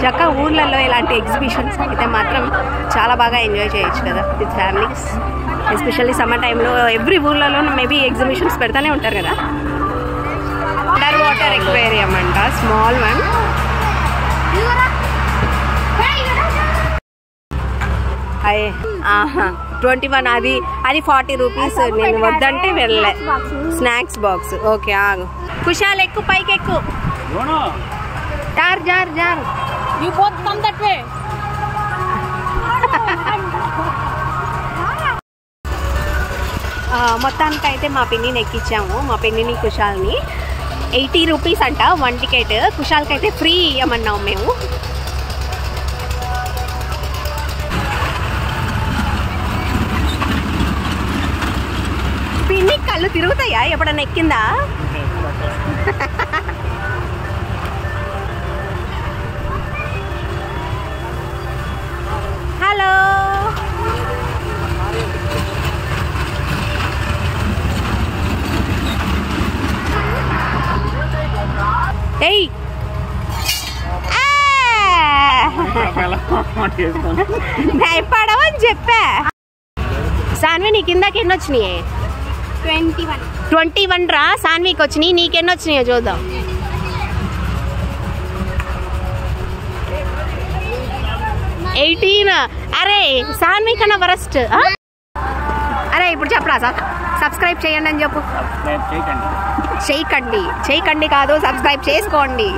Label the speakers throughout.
Speaker 1: చక్కగా ఊర్లలో ఇలాంటి ఎగ్జిబిషన్స్ అయితే మాత్రం చాలా బాగా ఎంజాయ్ చేయొచ్చు కదా విత్ ఫ్యామిలీస్. ఎస్పెషల్లీ సమ్మర్ టైంలో ఎవ్రీ ఊర్లలో మేబీ ఎగ్జిబిషన్స్ పెడతానే ఉంటారు కదా. అండర్ వాటర్ ఎక్వేరియం అంట, స్మాల్ వన్. అయ్యే 21, అది 40 రూపీస్. నేను వద్దంటే వెళ్ళలే. Snacks box. ఓకే ఆగు. కుషాల్ ఎక్కు, పైకి ఎక్కు. జార్ జార్ జార్.
Speaker 2: You both come that way.
Speaker 1: మొత్తానికి అయితే మా పిన్నిని ఎక్కించాము, మా పిన్నిని కుషాల్ని. 80 రూపీస్ అంట 1 టికెట్. కుషాల్కి అయితే ఫ్రీ ఇవ్వమన్నాము మేము. పిన్ని కళ్ళు తిరుగుతాయా ఎప్పుడన్నా ఎక్కిందా? హలో ఏయ్ భయపడవని చెప్పా. సాన్వి నీ కిందకి ఎన్ని వచ్చినాయి? 21 రా సాన్వికి వచ్చినాయి. నీకెన్ని వచ్చినాయో చూద్దాం. 18. అరే సాన్వి కన్నా వరస్ట్. అరే ఇప్పుడు చెప్పరా, సబ్స్క్రైబ్ చేయండి అని చెప్పు. చేయకండి కాదు, సబ్స్క్రైబ్ చేసుకోండి.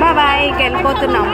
Speaker 1: బాయ్, వెళ్ళిపోతున్నాము.